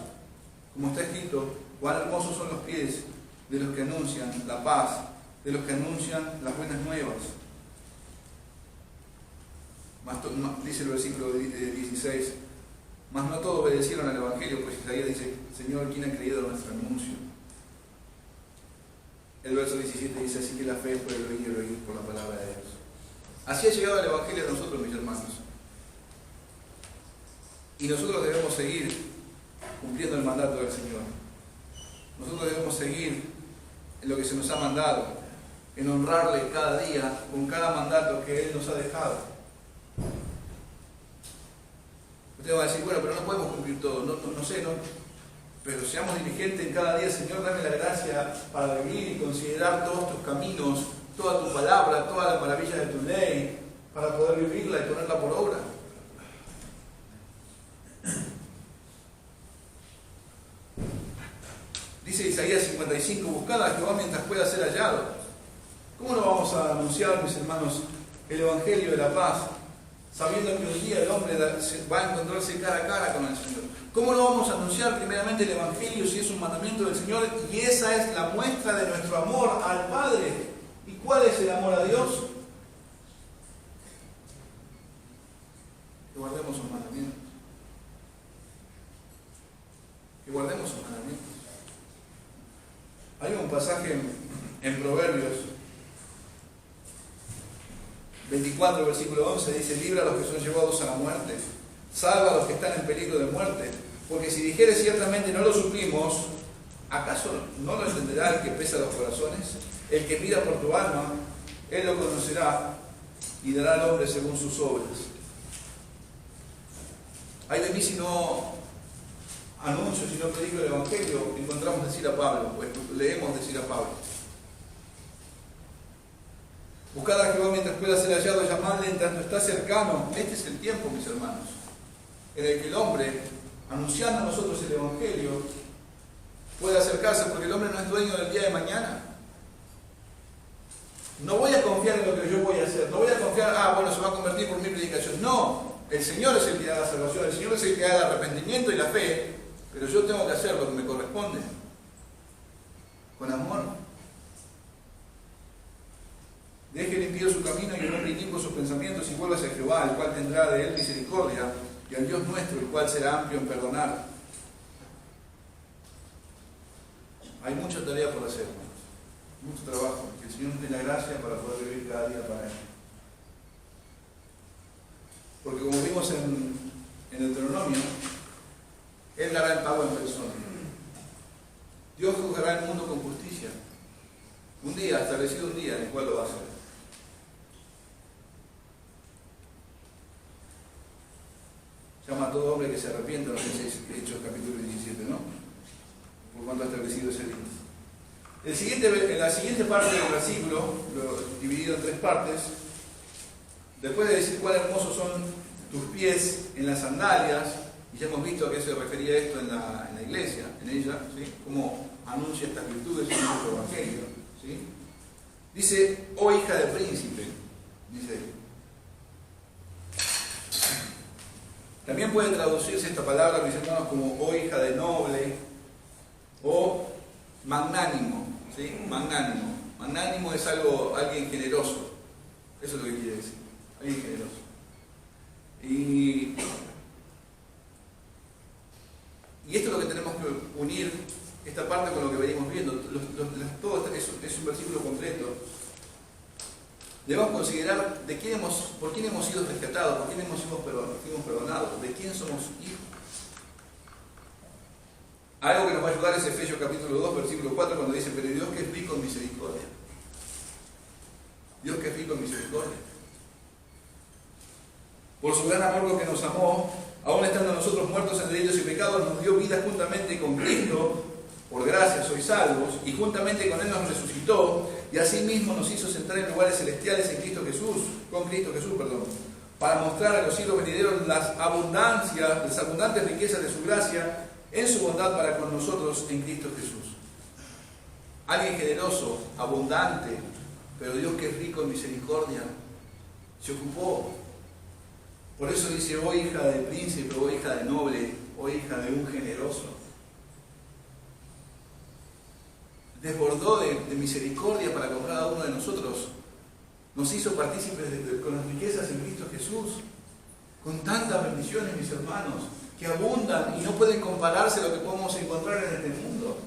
Como está escrito, cuán hermosos son los pies de los que anuncian la paz, de los que anuncian las buenas nuevas. Dice el versículo 16, mas no todos obedecieron al Evangelio, pues Isaías dice, Señor, ¿quién ha creído nuestro anuncio? El verso 17 dice, así que la fe es por el oír y el oír por la palabra de Dios. Así ha llegado el Evangelio a nosotros, mis hermanos. Y nosotros debemos seguir cumpliendo el mandato del Señor. Nosotros debemos seguir en lo que se nos ha mandado, en honrarle cada día con cada mandato que Él nos ha dejado. Usted va a decir, bueno, pero no podemos cumplir todo, no sé, pero seamos diligentes en cada día. Señor, dame la gracia para vivir y considerar todos tus caminos, toda tu palabra, toda la maravilla de tu ley, para poder vivirla y ponerla por obra. Dice Isaías 55, buscad a Jehová mientras pueda ser hallado. ¿Cómo no vamos a anunciar, mis hermanos, el Evangelio de la paz, sabiendo que un día el hombre va a encontrarse cara a cara con el Señor? ¿Cómo no vamos a anunciar primeramente el Evangelio si es un mandamiento del Señor y esa es la muestra de nuestro amor al Padre? ¿Y cuál es el amor a Dios? Que guardemos sus mandamientos. Que guardemos sus mandamientos. Hay un pasaje en Proverbios 24, versículo 11, dice, libra a los que son llevados a la muerte, salva a los que están en peligro de muerte, porque si dijeres ciertamente no lo suplimos, ¿acaso no lo entenderá el que pesa los corazones? El que mira por tu alma, él lo conocerá y dará al hombre según sus obras. Ay de mí si no anuncio, si no predico el Evangelio, encontramos decir a Pablo, pues leemos decir a Pablo. Buscad a Jehová mientras pueda ser hallado, llamadle en tanto está cercano. Este es el tiempo, mis hermanos, en el que el hombre, anunciando a nosotros el Evangelio, puede acercarse, porque el hombre no es dueño del día de mañana. No voy a confiar en lo que yo voy a hacer, no voy a confiar, bueno, se va a convertir por mi predicación. No, el Señor es el que da la salvación, el Señor es el que da el arrepentimiento y la fe, pero yo tengo que hacer lo que me corresponde, con amor. Deje limpio su camino y el hombre inicuo sus pensamientos y vuelva hacia Jehová, el cual tendrá de él misericordia, y al Dios nuestro, el cual será amplio en perdonar. Hay mucha tarea por hacer, mucho trabajo, que el Señor nos dé la gracia para poder vivir cada día para Él. Porque como vimos en el Deuteronomio, Él dará el pago en persona. Dios juzgará el mundo con justicia. Un día, establecido un día en el cual lo va a hacer. Llama a todo hombre que se arrepienta, no sé si es Hechos capítulo 17, ¿no? Por cuanto ha establecido ese día. En la siguiente parte del versículo, dividido en 3 partes, después de decir cuán hermosos son tus pies en las sandalias, y ya hemos visto a qué se refería esto en la iglesia, en ella, ¿sí? Cómo anuncia estas virtudes en nuestro evangelio, ¿sí? Dice, oh hija de príncipe, dice. También puede traducirse esta palabra, mis hermanos, como oh hija de noble, o magnánimo, ¿sí? Magnánimo. Magnánimo es alguien generoso. Eso es lo que quiere decir. Alguien generoso. Y esto es lo que tenemos que unir, esta parte con lo que venimos viendo. Todo es un versículo completo. Debemos considerar por quién hemos sido rescatados, por quién fuimos perdonados, de quién somos hijos. Algo que nos va a ayudar es Efesios capítulo 2, versículo 4, cuando dice, pero Dios que es rico en misericordia. Dios que es rico en misericordia. Por su gran amor con que nos amó, aún estando nosotros muertos en delitos y pecados, nos dio vida juntamente con Cristo. Por gracia sois salvos, y juntamente con Él nos resucitó, y asimismo nos hizo sentar en lugares celestiales con Cristo Jesús, para mostrar a los siglos venideros las abundantes riquezas de su gracia, en su bondad para con nosotros en Cristo Jesús. Alguien generoso, abundante, Pero Dios, que es rico en misericordia, se ocupó. Por eso dice, oh hija de príncipe, oh hija de noble, oh hija de un generoso. Desbordó de misericordia para con cada uno de nosotros. Nos hizo partícipes con las riquezas en Cristo Jesús. Con tantas bendiciones, mis hermanos, que abundan y no pueden compararse a lo que podemos encontrar en este mundo.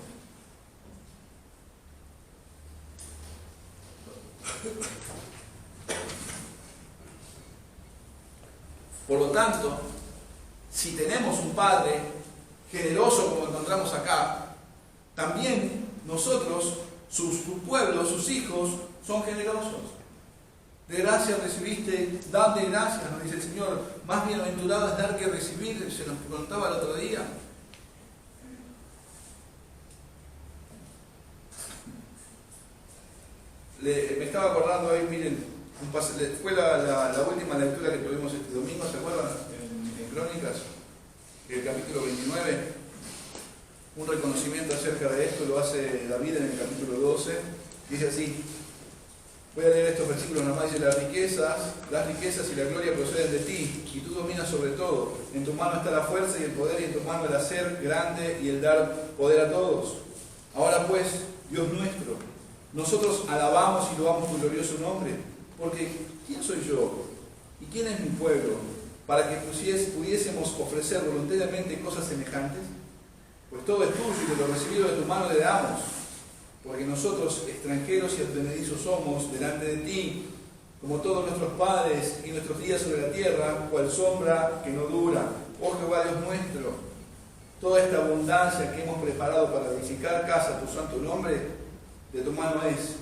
Por lo tanto, si tenemos un Padre generoso como encontramos acá, también nosotros, su pueblo, sus hijos, son generosos. De gracia recibiste, dad de gracia, nos dice el Señor. Más bienaventurado es dar que recibir, se nos contaba el otro día. Me estaba acordando ahí, miren, fue la última lectura que tuvimos este domingo, ¿se acuerdan? En Crónicas, el capítulo 29. Un reconocimiento acerca de esto lo hace David en el capítulo 12. Dice así, voy a leer estos versículos nomás, dice, las riquezas y la gloria proceden de ti, y tú dominas sobre todo. En tu mano está la fuerza y el poder, y en tu mano el hacer grande y el dar poder a todos. Ahora pues, Dios nuestro, nosotros alabamos y loamos tu glorioso nombre, porque ¿quién soy yo? ¿Y quién es mi pueblo? Para que pudiésemos ofrecer voluntariamente cosas semejantes. Pues todo es tuyo y de lo recibido de tu mano le damos. Porque nosotros, extranjeros y advenedizos somos delante de ti, como todos nuestros padres y nuestros días sobre la tierra, cual sombra que no dura. Oh Jehová Dios nuestro, toda esta abundancia que hemos preparado para edificar casa a tu santo nombre, de tu mano es,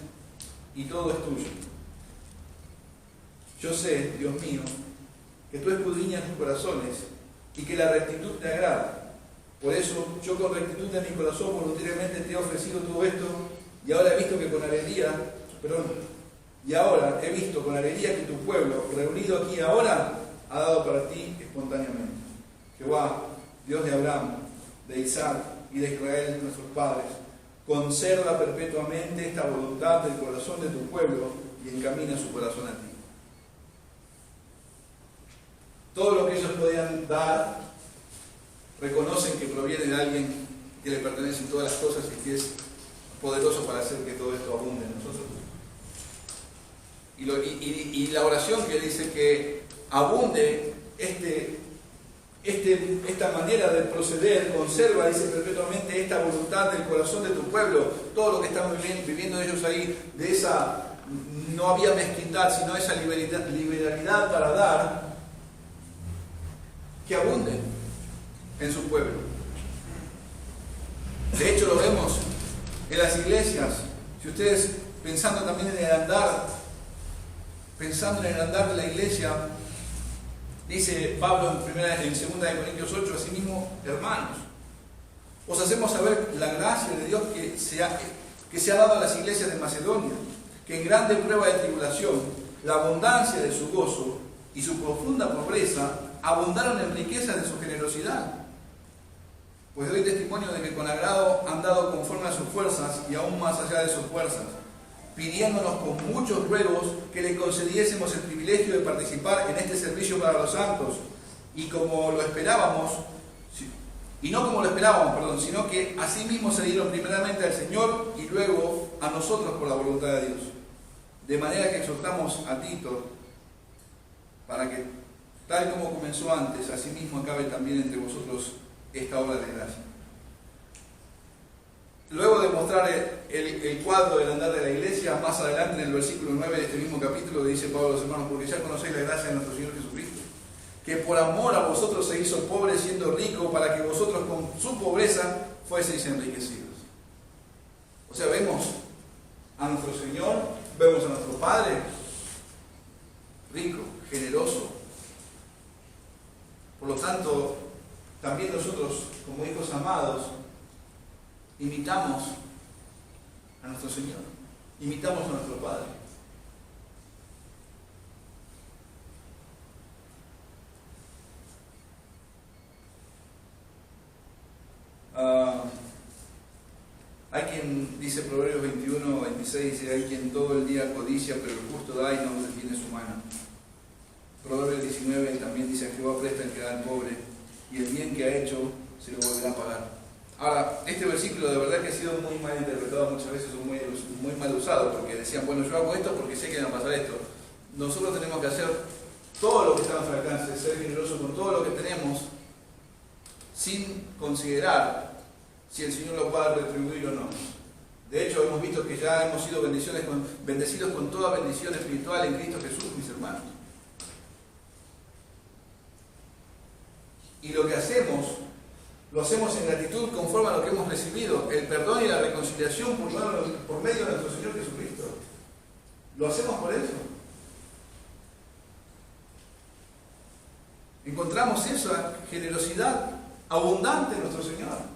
y todo es tuyo. Yo sé, Dios mío, que tú escudriñas los corazones y que la rectitud te agrada. Por eso yo con rectitud de mi corazón voluntariamente te he ofrecido todo esto, y ahora he visto con alegría que tu pueblo, reunido aquí ahora, ha dado para ti espontáneamente. Jehová, Dios de Abraham, de Isaac y de Israel, nuestros padres, conserva perpetuamente esta voluntad del corazón de tu pueblo y encamina su corazón a ti. Todo lo que ellos podían dar, reconocen que proviene de alguien que le pertenecen todas las cosas y que es poderoso para hacer que todo esto abunde en nosotros. Y la oración que dice que abunde esta manera de proceder, conserva, dice perpetuamente, esta voluntad del corazón de tu pueblo, todo lo que están viviendo ellos ahí, de esa, no había mezquindad, sino esa liberalidad para dar, que abunde en su pueblo. De hecho lo vemos en las iglesias. Si ustedes pensando también en el andar de la iglesia, dice Pablo en 2 Corintios 8, asimismo, hermanos, os hacemos saber la gracia de Dios que se ha dado a las iglesias de Macedonia, que en grande prueba de tribulación, la abundancia de su gozo y su profunda pobreza abundaron en riquezas de su generosidad. Pues doy testimonio de que con agrado han dado conforme a sus fuerzas y aún más allá de sus fuerzas, pidiéndonos con muchos ruegos que le concediésemos el privilegio de participar en este servicio para los santos, y como lo esperábamos, y no como lo esperábamos, sino que asimismo se dieron primeramente al Señor y luego a nosotros por la voluntad de Dios. De manera que exhortamos a Tito para que, tal como comenzó antes, asimismo acabe también entre vosotros esta obra de gracia. Luego de mostrar el cuadro del andar de la iglesia, más adelante en el versículo 9 de este mismo capítulo dice Pablo a los hermanos, porque ya conocéis la gracia de nuestro Señor Jesucristo, que por amor a vosotros se hizo pobre siendo rico, para que vosotros con su pobreza fueseis enriquecidos. O sea, vemos a nuestro Señor, vemos a nuestro Padre rico, generoso. Por lo tanto, también nosotros, como hijos amados, imitamos a nuestro Señor, imitamos a nuestro Padre. Hay quien, dice Proverbios 21, 26, dice, hay quien todo el día codicia, pero el justo da y no detiene su mano. Proverbios 19 también dice, Jehová presta el que da al pobre, y el bien que ha hecho se lo volverá a pagar. Ahora, este versículo de verdad que ha sido muy mal interpretado muchas veces, muy mal usado, porque decían, bueno, yo hago esto porque sé que me va a pasar esto. Nosotros tenemos que hacer todo lo que está a nuestro alcance, ser generosos con todo lo que tenemos, sin considerar si el Señor lo va a retribuir o no. De hecho, hemos visto que ya hemos sido bendecidos con toda bendición espiritual en Cristo Jesús, mis hermanos. Y lo que hacemos, lo hacemos en gratitud conforme a lo que hemos recibido, el perdón y la reconciliación por medio de nuestro Señor Jesucristo. Lo hacemos por eso. Encontramos esa generosidad abundante en nuestro Señor.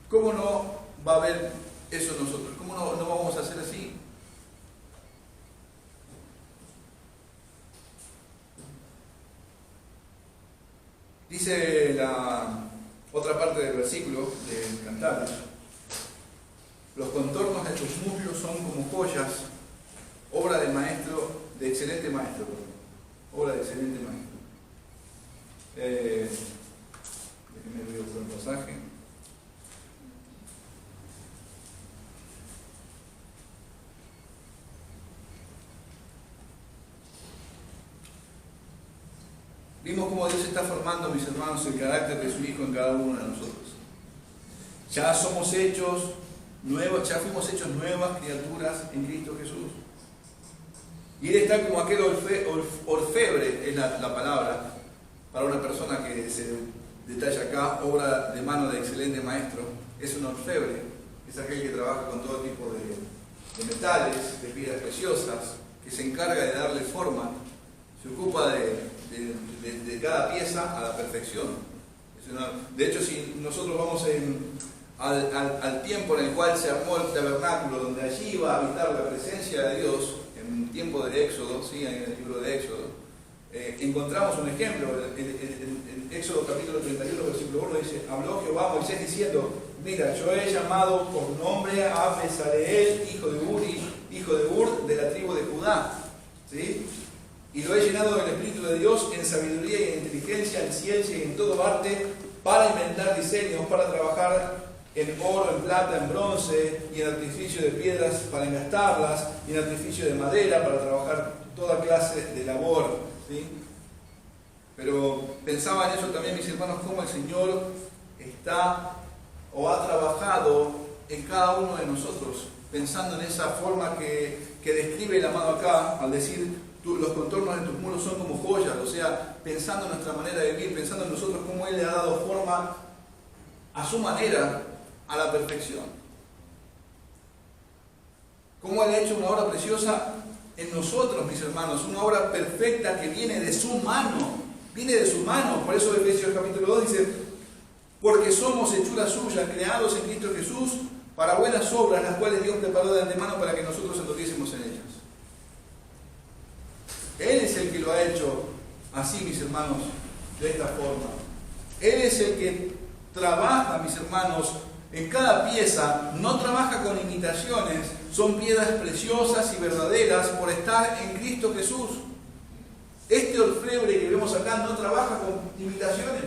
¿Cómo no va a haber eso en nosotros? ¿Cómo no vamos a hacer así? Dice la otra parte del versículo de Cantares: los contornos de tus muslos son como joyas, obra de maestro, de excelente maestro, obra de excelente maestro. Déjenme ver otro pasaje. Vimos cómo Dios está formando, mis hermanos, el carácter de su Hijo en cada uno de nosotros. Ya somos hechos nuevos, ya fuimos hechos nuevas criaturas en Cristo Jesús. Y Él está como aquel orfebre, es la palabra, para una persona que se detalla acá, obra de mano de excelente maestro. Es un orfebre, es aquel que trabaja con todo tipo de metales, de piedras preciosas, que se encarga de darle forma, se ocupa de cada pieza a la perfección. De hecho, si nosotros vamos al tiempo en el cual se armó el tabernáculo, donde allí iba a habitar la presencia de Dios, en tiempo de Éxodo, ¿sí? En el libro de Éxodo, encontramos un ejemplo. En Éxodo capítulo 31, versículo 1 dice: habló Jehová a Moisés diciendo, mira, yo he llamado por nombre a Bezaleel, hijo de Ur, de la tribu de Judá, ¿sí? Y lo he llenado del Espíritu de Dios en sabiduría y en inteligencia, en ciencia y en todo arte, para inventar diseños, para trabajar en oro, en plata, en bronce, y en artificio de piedras para engastarlas, y en artificio de madera para trabajar toda clase de labor, ¿sí? Pero pensaba en eso también, mis hermanos, cómo el Señor está o ha trabajado en cada uno de nosotros, pensando en esa forma que describe el amado acá, al decir: los contornos de tus muros son como joyas, o sea, pensando en nuestra manera de vivir, pensando en nosotros, cómo Él le ha dado forma a su manera, a la perfección. Cómo Él ha hecho una obra preciosa en nosotros, mis hermanos, una obra perfecta que viene de su mano, por eso Efesios capítulo 2 dice: porque somos hechura suya, creados en Cristo Jesús, para buenas obras, las cuales Dios preparó de antemano para que nosotros anduviésemos en ellas. Él es el que lo ha hecho así, mis hermanos, de esta forma. Él es el que trabaja, mis hermanos, en cada pieza. No trabaja con imitaciones, son piedras preciosas y verdaderas por estar en Cristo Jesús. Este orfebre que vemos acá no trabaja con imitaciones,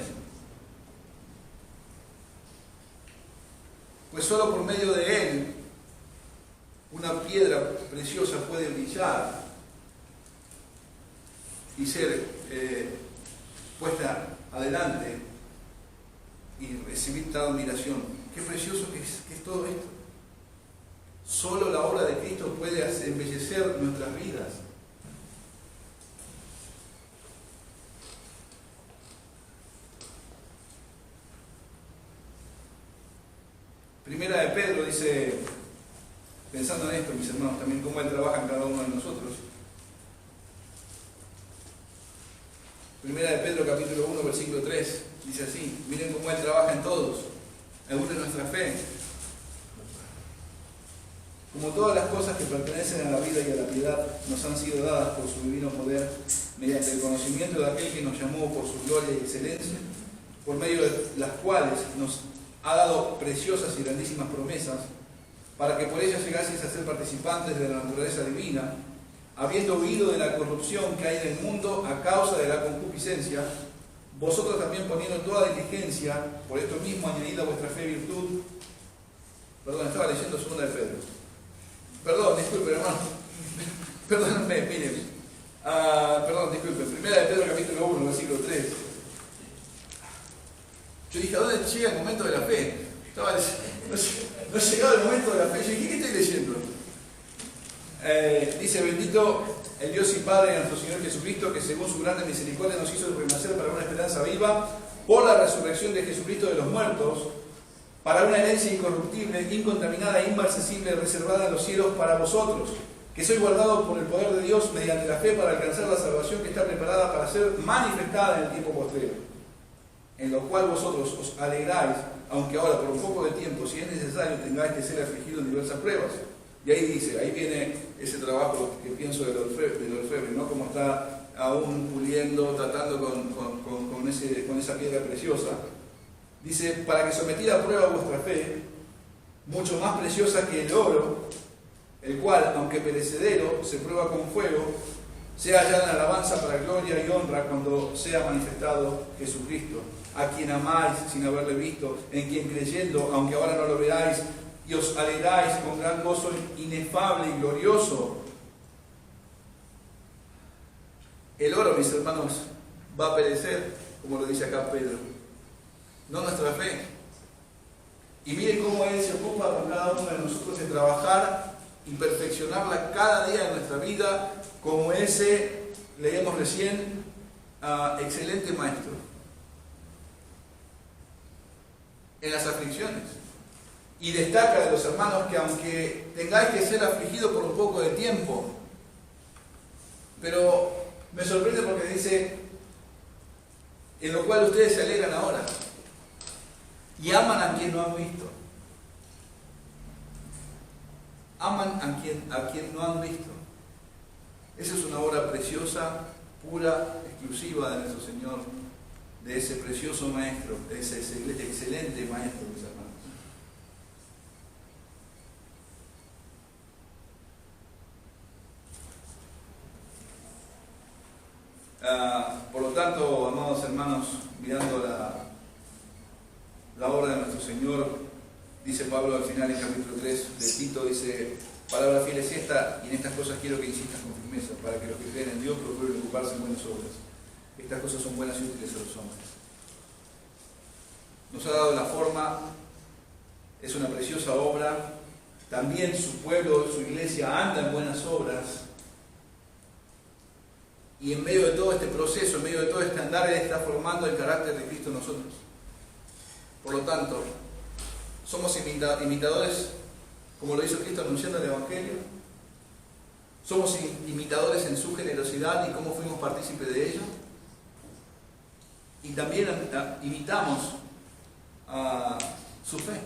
pues solo por medio de Él una piedra preciosa puede brillar y ser puesta adelante y recibir tal admiración. Qué precioso que es todo esto. Solo la obra de Cristo puede embellecer nuestras vidas. Primera de Pedro dice, pensando en esto, mis hermanos, también cómo Él trabaja en cada uno de nosotros. Primera de Pedro capítulo 1 versículo 3 dice así: miren cómo Él trabaja en todos, aún en nuestra fe. Como todas las cosas que pertenecen a la vida y a la piedad nos han sido dadas por su divino poder, mediante el conocimiento de aquel que nos llamó por su gloria y excelencia, por medio de las cuales nos ha dado preciosas y grandísimas promesas, para que por ellas llegaseis a ser participantes de la naturaleza divina, habiendo huido de la corrupción que hay en el mundo a causa de la concupiscencia, vosotros también poniendo toda diligencia, por esto mismo añadid a vuestra fe virtud. Perdón, estaba leyendo 2 de Pedro. Perdón, disculpen, hermano. Perdónenme, miren. Perdón, disculpen. 1 de Pedro capítulo 1, versículo 3. Yo dije, ¿a dónde llega el momento de la fe? No llegaba el momento de la fe. Yo dije, ¿qué estoy leyendo? Dice, bendito el Dios y Padre de nuestro Señor Jesucristo, que según su grande misericordia nos hizo renacer para una esperanza viva por la resurrección de Jesucristo de los muertos, para una herencia incorruptible, incontaminada e inmarcesible, reservada en los cielos para vosotros, que sois guardados por el poder de Dios mediante la fe para alcanzar la salvación que está preparada para ser manifestada en el tiempo postrero, en lo cual vosotros os alegráis, aunque ahora por un poco de tiempo, si es necesario, tengáis que ser afligidos en diversas pruebas. Y ahí dice, ahí viene ese trabajo que pienso del orfebre, ¿no? Como está aún puliendo, tratando con esa piedra preciosa. Dice, para que sometida a prueba vuestra fe, mucho más preciosa que el oro, el cual, aunque perecedero, se prueba con fuego, sea hallada en alabanza para gloria y honra cuando sea manifestado Jesucristo, a quien amáis sin haberle visto, en quien creyendo, aunque ahora no lo veáis, y os alegráis con gran gozo inefable y glorioso. El oro, mis hermanos, va a perecer, como lo dice acá Pedro, no nuestra fe. Y miren cómo Él se ocupa con cada uno de nosotros de trabajar y perfeccionarla cada día de nuestra vida, como ese, leíamos recién, excelente maestro. En las aflicciones. Y destaca de los hermanos que aunque tengáis que ser afligidos por un poco de tiempo, pero me sorprende porque dice, en lo cual ustedes se alegran ahora y aman a quien no han visto. Aman a quien no han visto. Esa es una obra preciosa, pura, exclusiva de nuestro Señor, de ese precioso maestro, de ese excelente maestro, mis hermanos. Por lo tanto, amados hermanos, mirando la obra de nuestro Señor, dice Pablo al final en capítulo 3 de Tito, dice, palabra fiel es esta, y en estas cosas quiero que insistas con firmeza, para que los que creen en Dios procuren ocuparse en buenas obras. Estas cosas son buenas y útiles a los hombres. Nos ha dado la forma, es una preciosa obra, también su pueblo, su iglesia anda en buenas obras, y en medio de todo este proceso, en medio de todo este andar, Él está formando el carácter de Cristo en nosotros. Por lo tanto, somos imitadores, como lo hizo Cristo anunciando el Evangelio. Somos imitadores en su generosidad y cómo fuimos partícipes de ello. Y también imitamos su fe.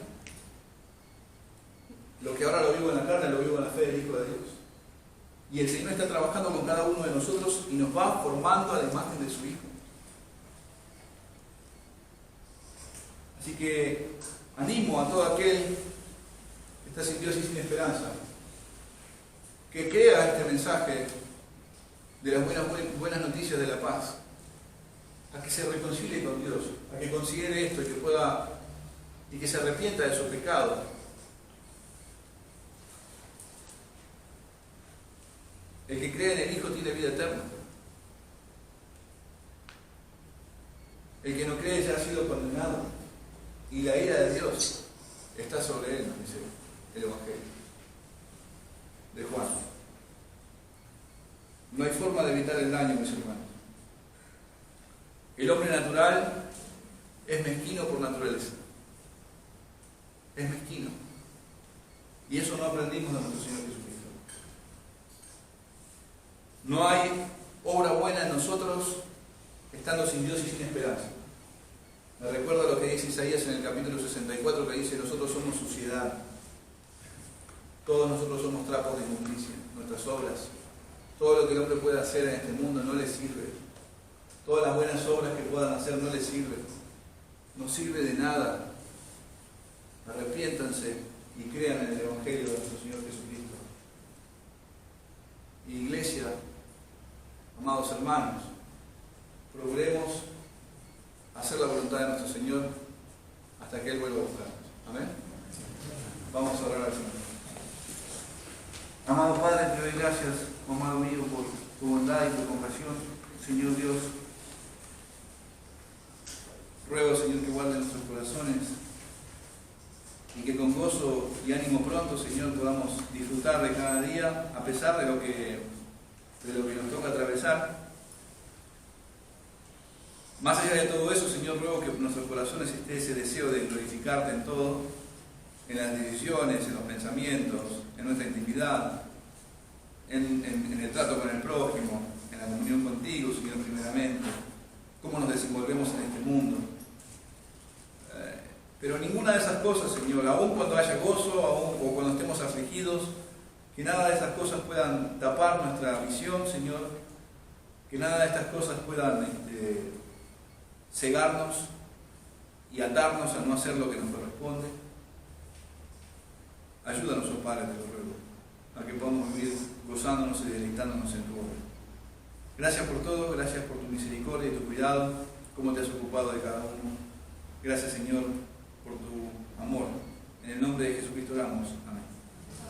Lo que ahora lo vivo en la carne, lo vivo en la fe del Hijo de Dios. Y el Señor está trabajando con cada uno de nosotros y nos va formando a la imagen de su Hijo. Así que animo a todo aquel que está sin Dios y sin esperanza, que crea este mensaje de las buenas noticias de la paz, a que se reconcilie con Dios, a que considere esto y que se arrepienta de su pecado. El que cree en el Hijo tiene vida eterna. El que no cree ya ha sido condenado. Y la ira de Dios está sobre él, nos dice el Evangelio de Juan. No hay forma de evitar el daño, mis hermanos. El hombre natural es mezquino por naturaleza. Es mezquino. Y eso no aprendimos de nuestro Señor Jesucristo. No hay obra buena en nosotros estando sin Dios y sin esperanza. Me recuerda lo que dice Isaías en el capítulo 64, que dice, nosotros somos suciedad. Todos nosotros somos trapos de inmundicia. Nuestras obras, todo lo que el hombre pueda hacer en este mundo no le sirve. Todas las buenas obras que puedan hacer no le sirven. No sirve de nada. arrepiéntanse y crean en el Evangelio de nuestro Señor Jesucristo. Iglesia, amados hermanos, procuremos hacer la voluntad de nuestro Señor hasta que Él vuelva a buscarnos. Amén. Vamos a orar al Señor. Amado Padre, te doy gracias, amado mío, por tu bondad y tu compasión. Señor Dios, ruego, Señor, que guarde nuestros corazones y que con gozo y ánimo pronto, Señor, podamos disfrutar de cada día a pesar de lo que nos toca atravesar. Más allá de todo eso, Señor, ruego que en nuestros corazones esté ese deseo de glorificarte en todo, en las decisiones, en los pensamientos, en nuestra intimidad, en el trato con el prójimo, en la comunión contigo, Señor, primeramente, cómo nos desenvolvemos en este mundo. Pero ninguna de esas cosas, Señor, aun cuando haya gozo, o cuando estemos afligidos, que nada de esas cosas puedan tapar nuestra visión, Señor, que nada de estas cosas puedan cegarnos y atarnos a no hacer lo que nos corresponde. Ayúdanos, oh Padre, te lo ruego, a que podamos vivir gozándonos y deleitándonos en tu obra. Gracias por todo, gracias por tu misericordia y tu cuidado, cómo te has ocupado de cada uno. Gracias, Señor, por tu amor. En el nombre de Jesucristo oramos. Amén.